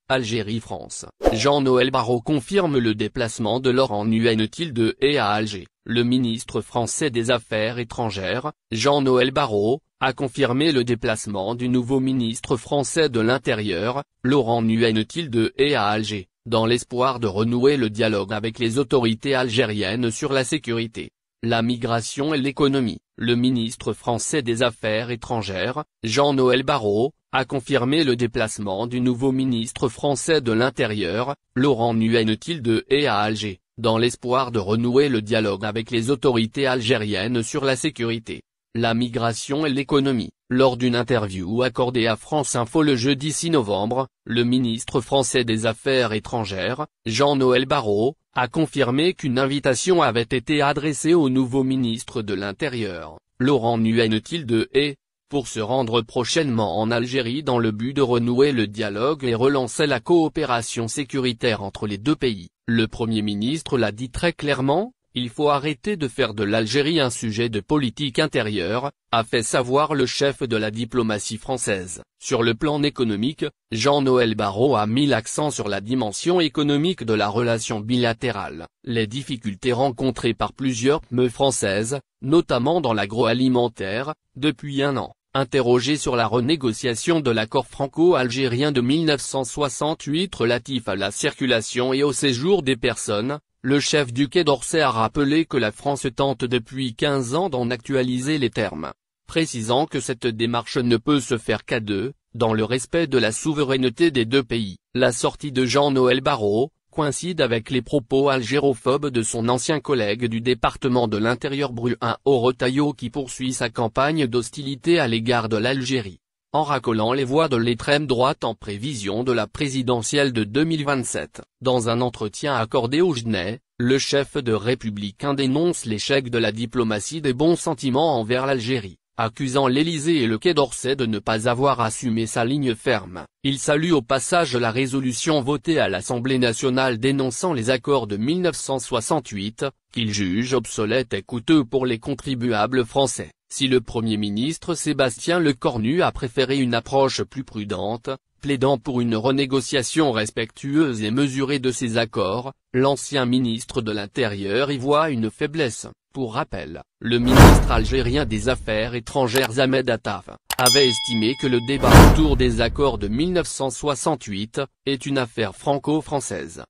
Algérie-France. Jean-Noël Barrot confirme le déplacement de Laurent Nunez à Alger. Le ministre français des Affaires étrangères, Jean-Noël Barrot, a confirmé le déplacement du nouveau ministre français de l'Intérieur, Laurent Nunez à Alger, dans l'espoir de renouer le dialogue avec les autorités algériennes sur la sécurité, la migration et l'économie. Le ministre français des Affaires étrangères, Jean-Noël Barrot, a confirmé le déplacement du nouveau ministre français de l'Intérieur, Laurent Nunez à Alger, dans l'espoir de renouer le dialogue avec les autorités algériennes sur la sécurité, la migration et l'économie. Lors d'une interview accordée à France Info le jeudi 6 novembre, le ministre français des Affaires étrangères, Jean-Noël Barrot, a confirmé qu'une invitation avait été adressée au nouveau ministre de l'Intérieur, Laurent Nunez, pour se rendre prochainement en Algérie dans le but de renouer le dialogue et relancer la coopération sécuritaire entre les deux pays. Le Premier ministre l'a dit très clairement: il faut arrêter de faire de l'Algérie un sujet de politique intérieure, a fait savoir le chef de la diplomatie française. Sur le plan économique, Jean-Noël Barrot a mis l'accent sur la dimension économique de la relation bilatérale, les difficultés rencontrées par plusieurs PME françaises, notamment dans l'agroalimentaire, depuis un an. Interrogé sur la renégociation de l'accord franco-algérien de 1968 relatif à la circulation et au séjour des personnes, le chef du Quai d'Orsay a rappelé que la France tente depuis 15 ans d'en actualiser les termes, précisant que cette démarche ne peut se faire qu'à deux, dans le respect de la souveraineté des deux pays. La sortie de Jean-Noël Barrot coïncide avec les propos algérophobes de son ancien collègue du département de l'Intérieur Bruno Retailleau, qui poursuit sa campagne d'hostilité à l'égard de l'Algérie, en racolant les voix de l'extrême droite en prévision de la présidentielle de 2027. Dans un entretien accordé au JNE, le chef de Républicains dénonce l'échec de la diplomatie des bons sentiments envers l'Algérie, accusant l'Élysée et le Quai d'Orsay de ne pas avoir assumé sa ligne ferme. Il salue au passage la résolution votée à l'Assemblée nationale dénonçant les accords de 1968, qu'il juge obsolètes et coûteux pour les contribuables français. Si le Premier ministre Sébastien Lecornu a préféré une approche plus prudente, plaidant pour une renégociation respectueuse et mesurée de ces accords, l'ancien ministre de l'Intérieur y voit une faiblesse. Pour rappel, le ministre algérien des Affaires étrangères Ahmed Attaf avait estimé que le débat autour des accords de 1968 est une affaire franco-française.